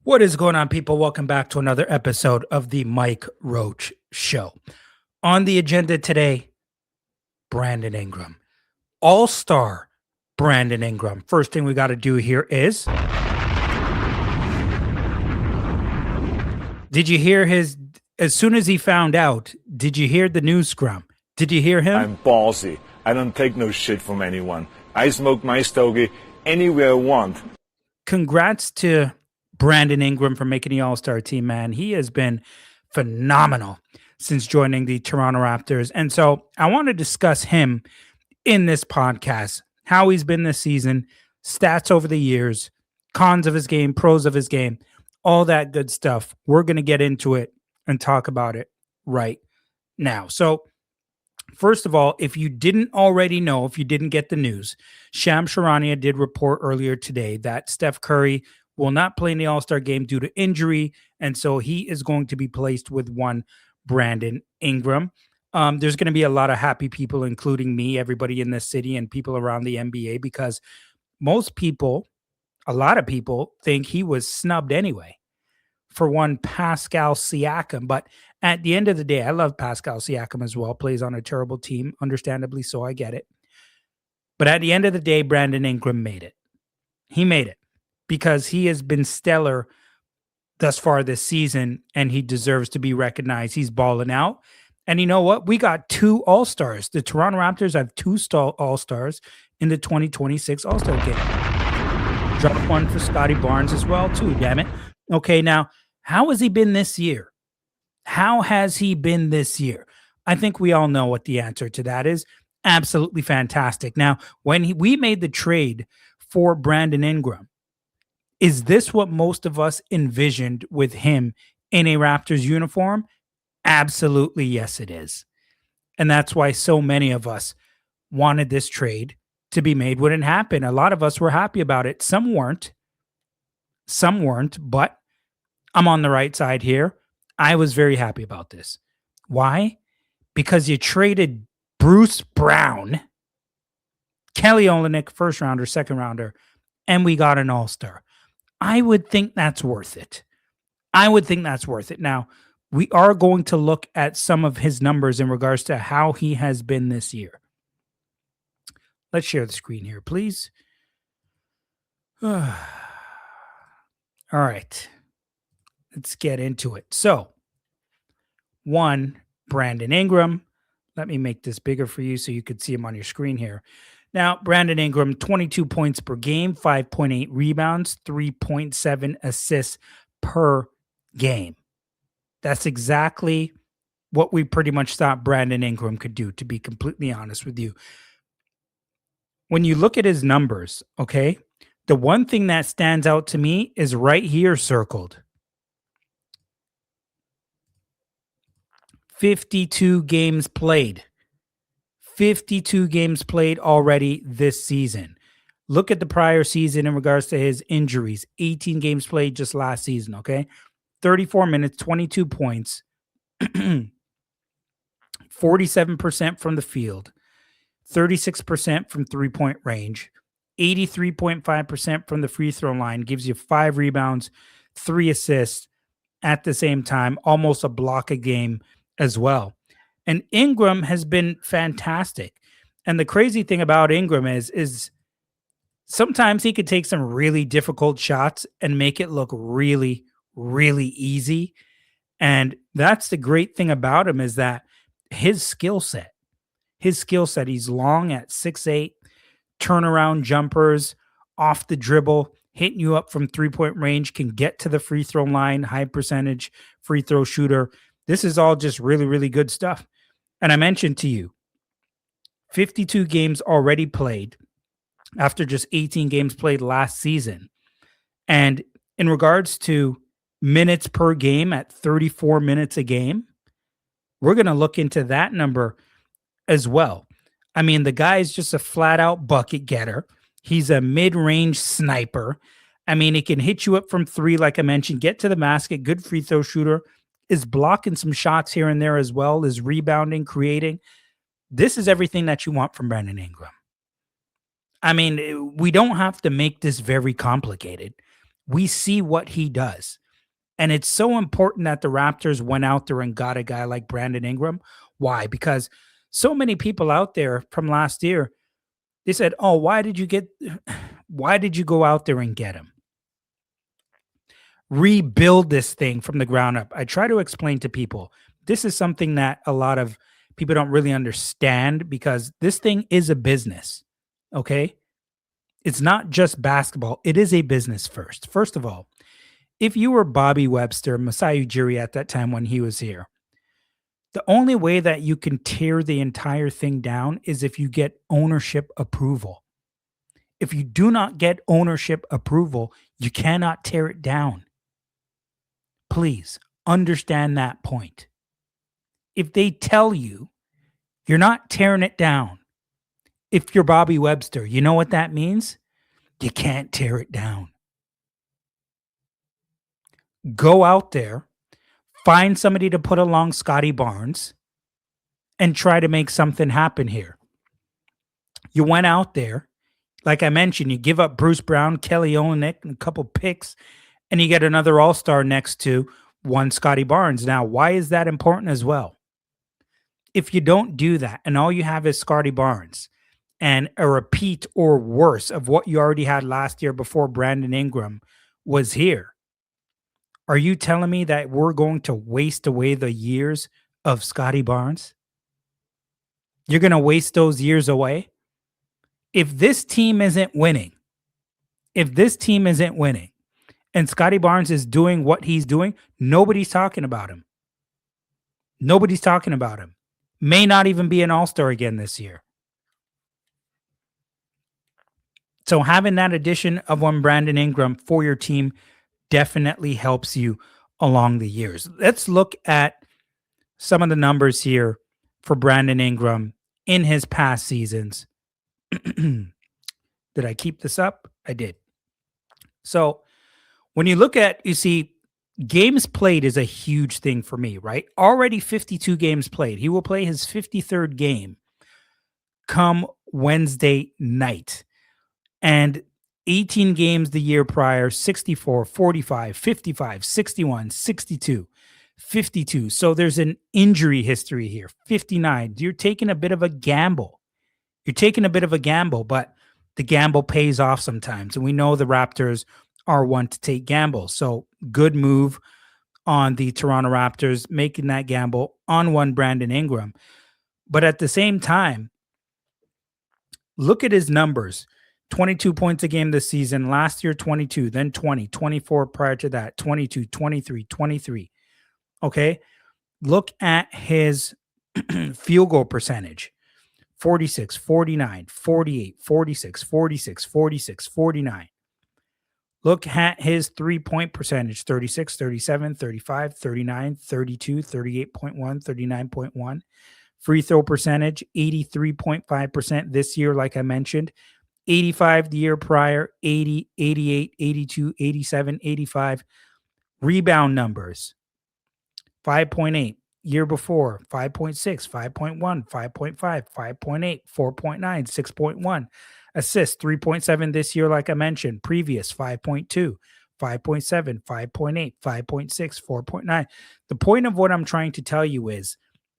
What is going on, people? Welcome back to another episode of the Mike Roach Show. On the agenda today, Brandon Ingram. All-Star Brandon Ingram. First thing we got to do here is, did you hear as soon as he found out, did you hear the news scrum? Did you hear him? I'm ballsy. I don't take no shit from anyone. I smoke my stogie anywhere I want. Congrats to Brandon Ingram for making the All-Star team, man. He has been phenomenal since joining the Toronto Raptors. And so I want to discuss him in this podcast, how he's been this season, stats over the years, cons of his game, pros of his game, all that good stuff. We're going to get into it and talk about it right now. So first of all, if you didn't already know, if you didn't get the news, Shams Charania did report earlier today that Steph Curry will not play in the All-Star game due to injury, and so he is going to be placed with one Brandon Ingram. There's going to be a lot of happy people, including me, everybody in this city, and people around the NBA, because most people, a lot of people, think he was snubbed anyway for one Pascal Siakam. But at the end of the day, I love Pascal Siakam as well. Plays on a terrible team, understandably so. I get it. But at the end of the day, Brandon Ingram made it. He made it because he has been stellar thus far this season, and he deserves to be recognized. He's balling out. And you know what? We got two All-Stars. The Toronto Raptors have two All-Stars in the 2026 All-Star game. Drop one for Scottie Barnes as well, too, damn it. Okay, now, how has he been this year? How has he been this year? I think we all know what the answer to that is. Absolutely fantastic. Now, when we made the trade for Brandon Ingram, is this what most of us envisioned with him in a Raptors uniform? Absolutely, yes, it is. And that's why so many of us wanted this trade to be made when it happened. A lot of us were happy about it. Some weren't, but I'm on the right side here. I was very happy about this. Why? Because you traded Bruce Brown, Kelly Olynyk, first rounder, second rounder, and we got an All-Star. I would think that's worth it. Now, we are going to look at some of his numbers in regards to how he has been this year. Let's share the screen here, please. All right. Let's get into it. So, one, Brandon Ingram. Let me make this bigger for you so you could see him on your screen here. Now, Brandon Ingram, 22 points per game, 5.8 rebounds, 3.7 assists per game. That's exactly what we pretty much thought Brandon Ingram could do, to be completely honest with you. When you look at his numbers, okay, the one thing that stands out to me is right here circled. 52 games played. 52 games played already this season. Look at the prior season in regards to his injuries. 18 games played just last season, okay? 34 minutes, 22 points, 47% from the field, 36% from three-point range, 83.5% from the free throw line, gives you 5 rebounds, 3 assists at the same time, almost a block a game as well. And Ingram has been fantastic. And the crazy thing about Ingram is sometimes he could take some really difficult shots and make it look really, really easy. And that's the great thing about him, is that his skill set, he's long at 6'8", turnaround jumpers, off the dribble, hitting you up from three-point range, can get to the free throw line, high percentage free throw shooter. This is all just really, really good stuff. And I mentioned to you, 52 games already played after just 18 games played last season. And in regards to minutes per game at 34 minutes a game, we're going to look into that number as well. I mean, the guy is just a flat-out bucket getter. He's a mid-range sniper. I mean, he can hit you up from 3, like I mentioned, get to the basket, good free throw shooter, is blocking some shots here and there as well, is rebounding, creating. This is everything that you want from Brandon Ingram. I mean, we don't have to make this very complicated. We see what he does. And it's so important that the Raptors went out there and got a guy like Brandon Ingram. Why? Because so many people out there from last year, they said, "Oh, why did you go out there and get him? Rebuild this thing from the ground up." I try to explain to people this is something that a lot of people don't really understand because this thing is a business. Okay. It's not just basketball, it is a business first. First of all, if you were Bobby Webster, Masai Ujiri at that time when he was here, the only way that you can tear the entire thing down is if you get ownership approval. If you do not get ownership approval, you cannot tear it down. Please understand that point. If they tell you you're not tearing it down, if you're Bobby Webster, you know what that means? You can't tear it down. Go out there, find somebody to put along Scottie Barnes, and try to make something happen here. You went out there, like I mentioned, you give up Bruce Brown, Kelly Olynyk, and a couple picks, and you get another all-star next to one Scottie Barnes. Now, why is that important as well? If you don't do that and all you have is Scottie Barnes and a repeat or worse of what you already had last year before Brandon Ingram was here, are you telling me that we're going to waste away the years of Scottie Barnes? You're going to waste those years away? If this team isn't winning, if this team isn't winning and Scottie Barnes is doing what he's doing, nobody's talking about him. Nobody's talking about him. May not even be an all-star again this year. So having that addition of one Brandon Ingram for your team definitely helps you along the years. Let's look at some of the numbers here for Brandon Ingram in his past seasons. Did I keep this up? I did. So when you look at, you see, games played is a huge thing for me, right? Already 52 games played. He will play his 53rd game come Wednesday night. And 18 games the year prior, 64, 45, 55, 61, 62, 52. So there's an injury history here. 59. You're taking a bit of a gamble. You're taking a bit of a gamble, but the gamble pays off sometimes. And we know the Raptors are one to take gambles. So good move on the Toronto Raptors, making that gamble on one Brandon Ingram. But at the same time, look at his numbers. 22 points a game this season. Last year, 22, then 20, 24 prior to that, 22, 23, 23. Okay. Look at his field goal percentage. 46, 49, 48, 46, 46, 46, 49. Look at his three-point percentage, 36, 37, 35, 39, 32, 38.1, 39.1. Free throw percentage, 83.5% this year, like I mentioned. 85 the year prior, 80, 88, 82, 87, 85. Rebound numbers, 5.8. Year before, 5.6, 5.1, 5.5, 5.8, 4.9, 6.1. Assists, 3.7 this year, like I mentioned. Previous, 5.2, 5.7, 5.8, 5.6, 4.9. The point of what I'm trying to tell you is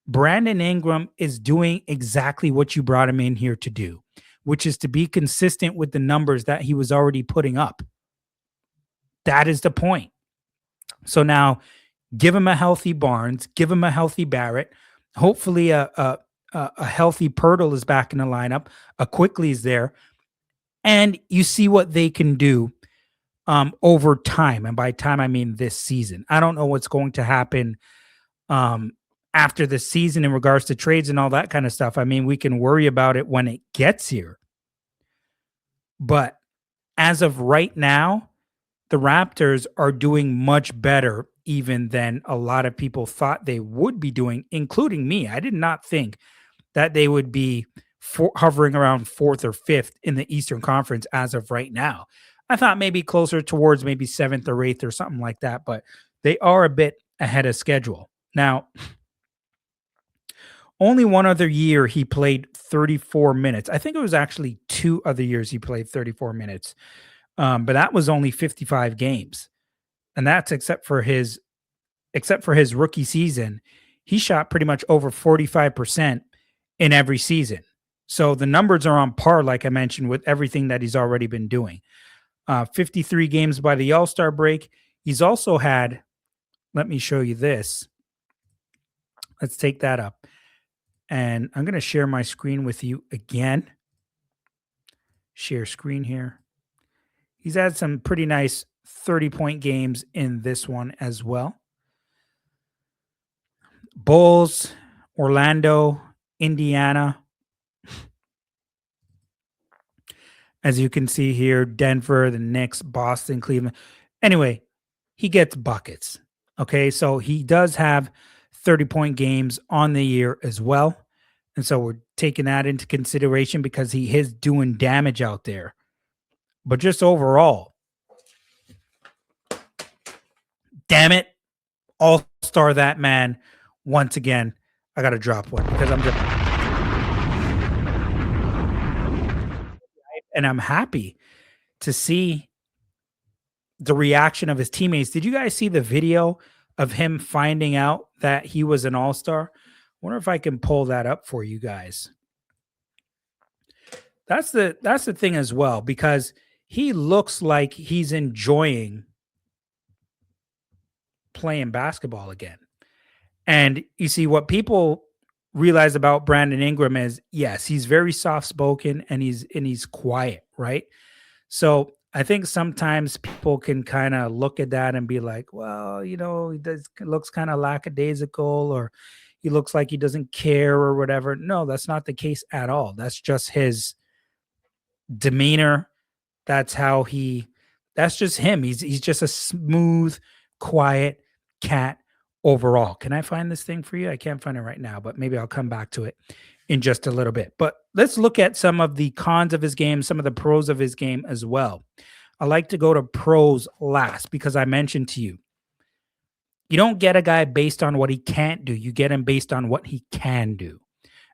Brandon Ingram is doing exactly what you brought him in here to do, which is to be consistent with the numbers that he was already putting up. That is the point. So now give him a healthy Barnes, give him a healthy Barrett. Hopefully a healthy Pirtle is back in the lineup. A Quickly is there. And you see what they can do over time. And by time, I mean this season. I don't know what's going to happen after the season in regards to trades and all that kind of stuff. I mean, we can worry about it when it gets here. But as of right now, the Raptors are doing much better even than a lot of people thought they would be doing, including me. I did not think that they would be hovering around fourth or fifth in the Eastern Conference as of right now. I thought maybe closer towards maybe seventh or eighth or something like that, but they are a bit ahead of schedule. Now, only one other year he played 34 minutes. I think it was actually 2 other years he played 34 minutes. But that was only 55 games. And that's except for his rookie season, he shot pretty much over 45% in every season. So the numbers are on par, like I mentioned, with everything that he's already been doing. 53 games by the All-Star break. He's also had, let me show you this. Let's take that up. And I'm going to share my screen with you again. Share screen here. He's had some pretty nice 30-point games in this one as well. Bulls, Orlando, Indiana. As you can see here, Denver, the Knicks, Boston, Cleveland. Anyway, he gets buckets. Okay, so he does have 30-point games on the year as well. And so we're taking that into consideration because he is doing damage out there. But just overall, damn it, all-star that man. Once again, I got to drop one because I'm happy to see the reaction of his teammates. Did you guys see the video of him finding out that he was an all-star? I wonder if I can pull that up for you guys. That's the thing as well, because he looks like he's enjoying playing basketball again. And you see, what people realize about Brandon Ingram is, yes, he's very soft-spoken and he's quiet, right? So I think sometimes people can kind of look at that and be like, well, he looks kind of lackadaisical, or he looks like he doesn't care or whatever. No, that's not the case at all. That's just his demeanor. That's just him. He's just a smooth, quiet cat overall. Can I find this thing for you? I can't find it right now, but maybe I'll come back to it in just a little bit. But let's look at some of the cons of his game, some of the pros of his game as well. I like to go to pros last because I mentioned to you, you don't get a guy based on what he can't do. You get him based on what he can do.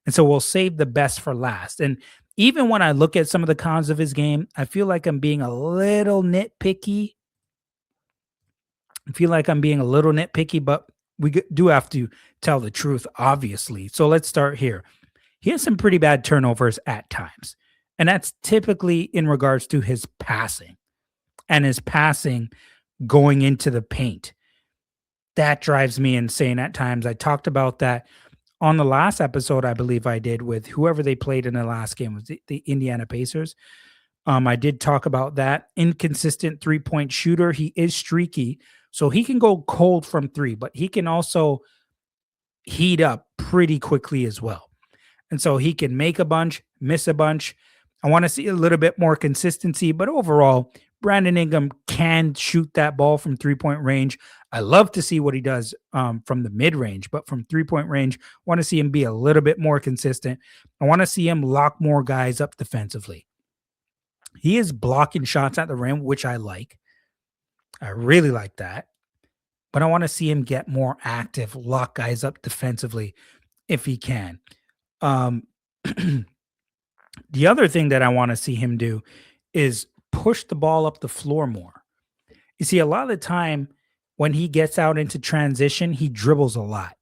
And so we'll save the best for last. And even when I look at some of the cons of his game, I feel like I'm being a little nitpicky. But we do have to tell the truth, obviously. So let's start here. He has some pretty bad turnovers at times. And that's typically in regards to his passing and his passing going into the paint. That drives me insane at times. I talked about that on the last episode, I believe I did, with whoever they played in the last game, was the Indiana Pacers. I did talk about that. Inconsistent three-point shooter. He is streaky, so he can go cold from three, but he can also heat up pretty quickly as well. And so he can make a bunch, miss a bunch. I want to see a little bit more consistency, but overall, Brandon Ingram can shoot that ball from three-point range. I love to see what he does from the mid-range, but from three-point range, I want to see him be a little bit more consistent. I want to see him lock more guys up defensively. He is blocking shots at the rim, which I like. I really like that. But I want to see him get more active, lock guys up defensively if he can. The other thing that I want to see him do is push the ball up the floor more. You see, a lot of the time when he gets out into transition, he dribbles a lot.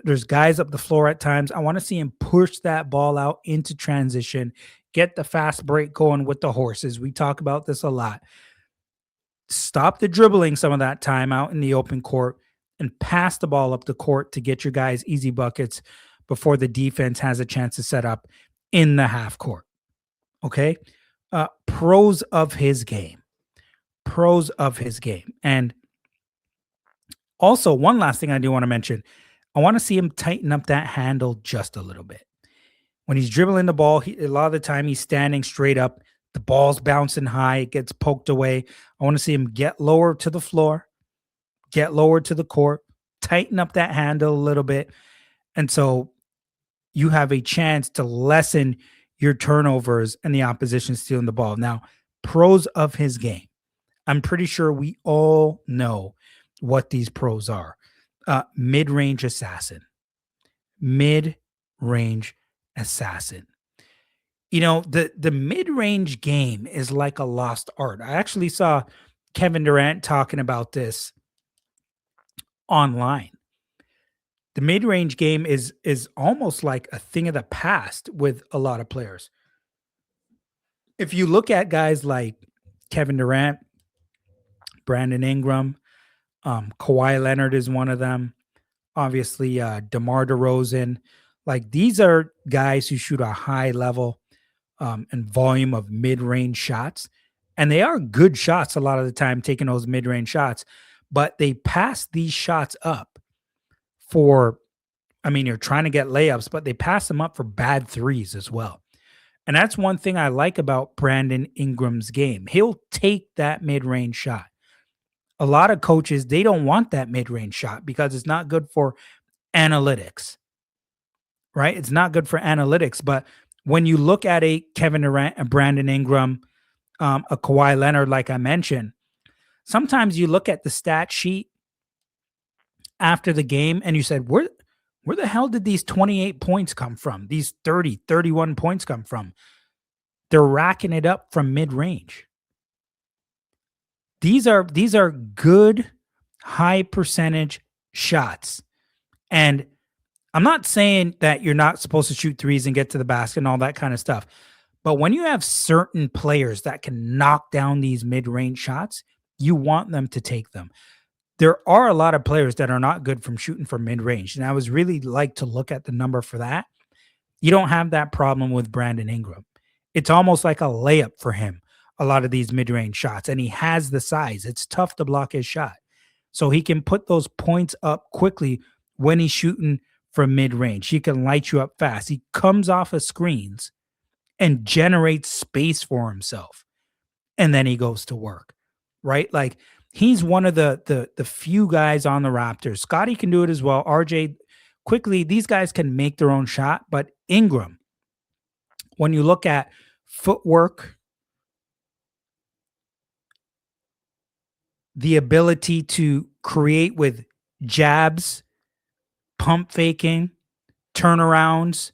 There's guys up the floor at times. I want to see him push that ball out into transition, get the fast break going with the horses. We talk about this a lot. Stop the dribbling some of that time out in the open court and pass the ball up the court to get your guys easy buckets before the defense has a chance to set up in the half court. Okay. Pros of his game. And also, one last thing I do want to mention. I want to see him tighten up that handle just a little bit. When he's dribbling the ball, a lot of the time he's standing straight up. The ball's bouncing high. It gets poked away. I want to see him get lower to the floor, get lower to the court, tighten up that handle a little bit. And so you have a chance to lessen your turnovers and the opposition stealing the ball. Now, pros of his game. I'm pretty sure we all know what these pros are. Mid-range assassin. The mid-range game is like a lost art. I actually saw Kevin Durant talking about this online. The mid-range game is almost like a thing of the past with a lot of players. If you look at guys like Kevin Durant, Brandon Ingram, Kawhi Leonard is one of them. Obviously, DeMar DeRozan. Like these are guys who shoot a high level and volume of mid-range shots, and they are good shots a lot of the time, taking those mid-range shots. But they pass these shots up for. I mean, you're trying to get layups, but they pass them up for bad threes as well. And that's one thing I like about Brandon Ingram's game. He'll take that mid-range shot. A lot of coaches, they don't want that mid-range shot because it's not good for analytics, right? It's not good for analytics. But when you look at a Kevin Durant, a Brandon Ingram, a Kawhi Leonard, like I mentioned, sometimes you look at the stat sheet after the game and you said, where the hell did these 28 points come from? These 30, 31 points come from? They're racking it up from mid-range. These are good high percentage shots. And I'm not saying that you're not supposed to shoot threes and get to the basket and all that kind of stuff. But when you have certain players that can knock down these mid-range shots, you want them to take them. There are a lot of players that are not good from shooting from mid-range. And I was really like to look at the number for that. You don't have that problem with Brandon Ingram. It's almost like a layup for him, a lot of these mid-range shots. And he has the size. It's tough to block his shot. So he can put those points up quickly when he's shooting from mid-range. He can light you up fast. He comes off of screens and generates space for himself. And then he goes to work, right? Like he's one of the few guys on the Raptors. Scottie can do it as well. RJ, quickly, these guys can make their own shot. But Ingram, when you look at footwork, the ability to create with jabs, pump faking, turnarounds,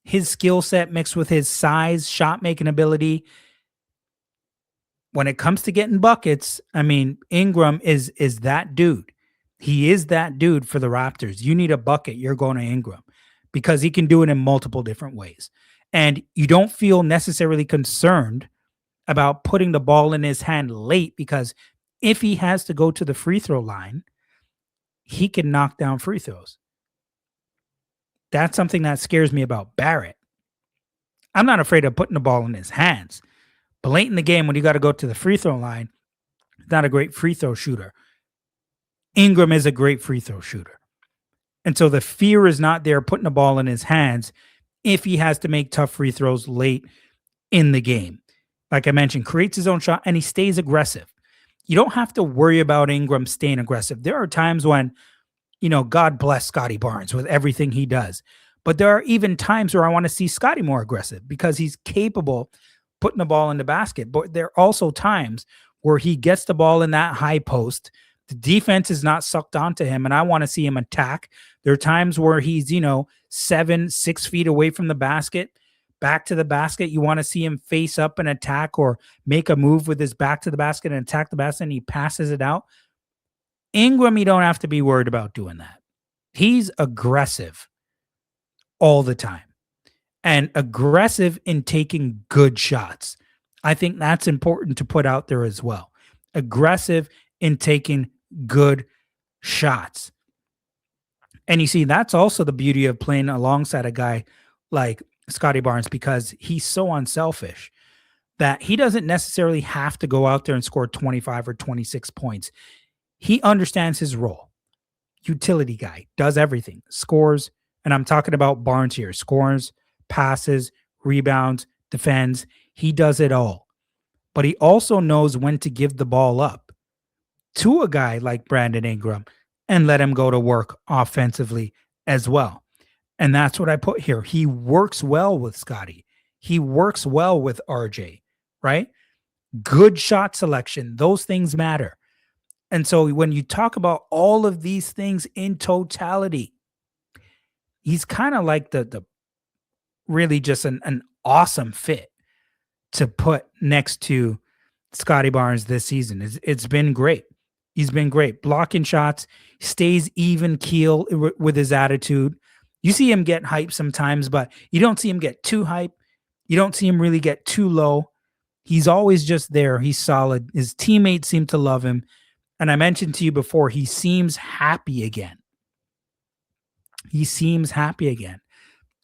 his skill set mixed with his size, shot making ability. When it comes to getting buckets, I mean, Ingram is that dude. He is that dude for the Raptors. You need a bucket, you're going to Ingram because he can do it in multiple different ways. And you don't feel necessarily concerned about putting the ball in his hand late because if he has to go to the free throw line, he can knock down free throws. That's something that scares me about Barrett. I'm not afraid of putting the ball in his hands. But late in the game, when you got to go to the free throw line, not a great free throw shooter. Ingram is a great free throw shooter. And so the fear is not there putting the ball in his hands if he has to make tough free throws late in the game. Like I mentioned, creates his own shot and he stays aggressive. You don't have to worry about Ingram staying aggressive. There are times when, God bless Scottie Barnes with everything he does. But there are even times where I want to see Scottie more aggressive because he's capable putting the ball in the basket. But there are also times where he gets the ball in that high post. The defense is not sucked onto him, and I want to see him attack. There are times where he's, 6 feet away from the basket, back to the basket. You want to see him face up and attack or make a move with his back to the basket and attack the basket, and he passes it out. Ingram, you don't have to be worried about doing that. He's aggressive all the time and aggressive in taking good shots. I think that's important to put out there as well. Aggressive in taking good shots. And you see, that's also the beauty of playing alongside a guy like Scottie Barnes because he's so unselfish that he doesn't necessarily have to go out there and score 25 or 26 points. He understands his role. Utility guy, does everything, scores, and I'm talking about Barnes here, scores, passes, rebounds, defends. He does it all. But he also knows when to give the ball up to a guy like Brandon Ingram and let him go to work offensively as well. And that's what I put here. He works well with Scottie. He works well with RJ, right? Good shot selection. Those things matter. And so when you talk about all of these things in totality, he's kind of like the really just an awesome fit to put next to Scottie Barnes this season. It's been great. He's been great. Blocking shots, stays even keel with his attitude. You see him get hype sometimes, but you don't see him get too hype. You don't see him really get too low. He's always just there. He's solid. His teammates seem to love him. And I mentioned to you before, he seems happy again. He seems happy again.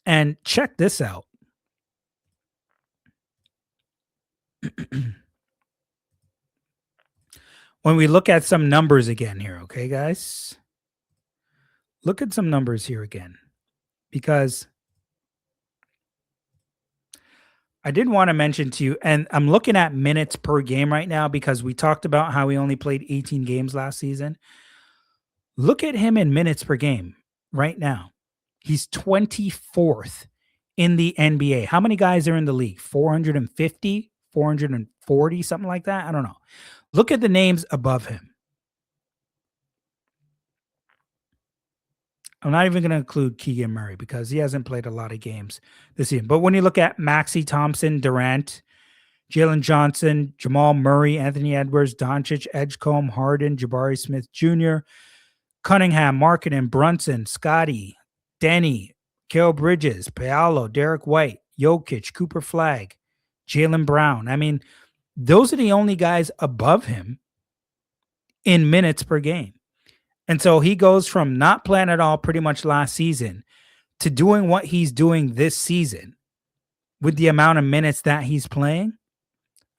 And check this out. When we look at some numbers again here, okay, guys? Look at some numbers here again, because I did want to mention to you, and I'm looking at minutes per game right now because we talked about how he only played 18 games last season. Look at him in minutes per game right now. He's 24th in the NBA. How many guys are in the league? 450, 440, something like that? I don't know. Look at the names above him. I'm not even going to include Keegan Murray because he hasn't played a lot of games this season. But when you look at Maxey Thompson, Durant, Jalen Johnson, Jamal Murray, Anthony Edwards, Doncic, Edgecombe, Harden, Jabari Smith Jr., Cunningham, Markkanen, Brunson, Scotty, Denny, Cale Bridges, Paolo, Derek White, Jokic, Cooper Flag, Jaylen Brown. I mean, those are the only guys above him in minutes per game. And so he goes from not playing at all pretty much last season to doing what he's doing this season with the amount of minutes that he's playing.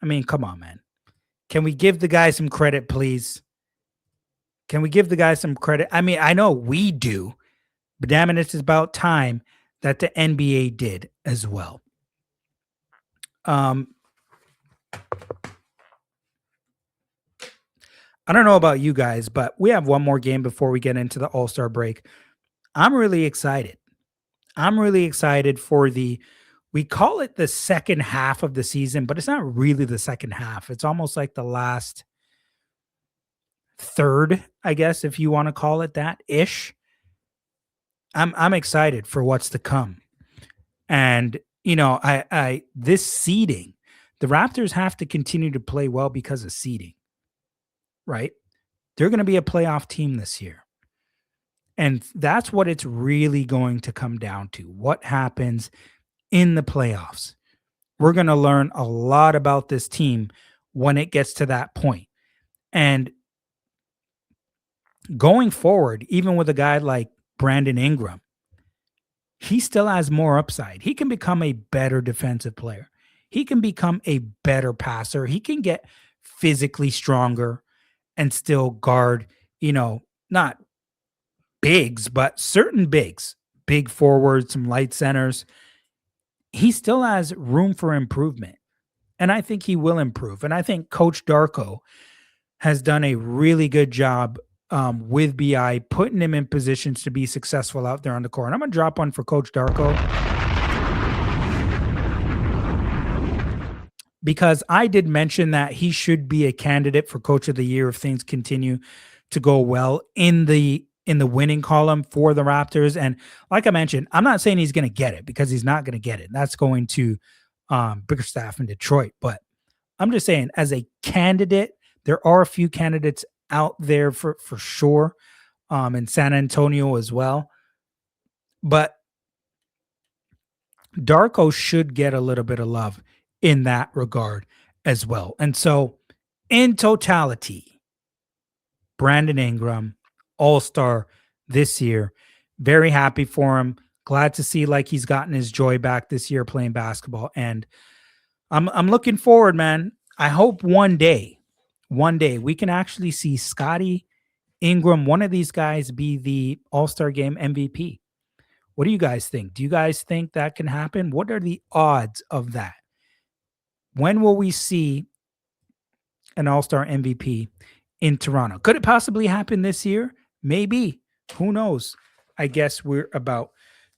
I mean, come on, man. Can we give the guy some credit, please? Can we give the guy some credit? I mean, I know we do, but damn it, it's about time that the NBA did as well. I don't know about you guys, but we have one more game before we get into the All-Star break. I'm really excited. I'm really excited for we call it the second half of the season, but it's not really the second half. It's almost like the last third, I guess, if you want to call it that ish. I'm excited for what's to come. And, you know, this seeding, the Raptors have to continue to play well because of seeding, right? They're going to be a playoff team this year. And that's what it's really going to come down to. What happens in the playoffs? We're going to learn a lot about this team when it gets to that point. And going forward, even with a guy like Brandon Ingram, he still has more upside. He can become a better defensive player. He can become a better passer. He can get physically stronger and still guard, you know, not bigs, but certain bigs, big forwards, some light centers. He still has room for improvement. And I think he will improve. And I think Coach Darko has done a really good job with BI, putting him in positions to be successful out there on the court. And I'm going to drop one for Coach Darko because I did mention that he should be a candidate for Coach of the Year if things continue to go well in the winning column for the Raptors. And like I mentioned, I'm not saying he's going to get it because he's not going to get it. That's going to Bickerstaff in Detroit. But I'm just saying, as a candidate, there are a few candidates out there for sure, in San Antonio as well. But Darko should get a little bit of love in that regard as well. And so, in totality, Brandon Ingram, All-Star this year. Very happy for him. Glad to see like he's gotten his joy back this year playing basketball. And I'm looking forward, man. I hope one day we can actually see Scottie, Ingram, one of these guys be the All-Star Game MVP. What do you guys think? Do you guys think that can happen? What are the odds of that? When will we see an All-Star MVP in Toronto? Could it possibly happen this year? Maybe. Who knows? I guess we're about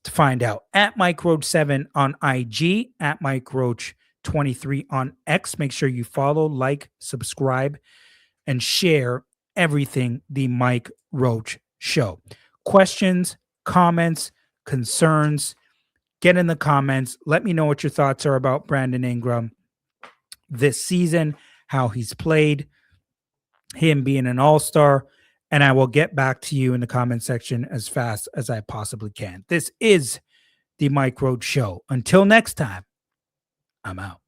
to find out. At Mike Roach 7 on IG, at Mike Roach 23 on X. Make sure you follow, like, subscribe, and share everything the Mike Roach Show. Questions, comments, concerns, Get in the comments. Let me know what your thoughts are about Brandon Ingram this season, how he's played, him being an all-star, and I will get back to you in the comment section as fast as I possibly can. This is the Mike Road Show. Until next time, I'm out.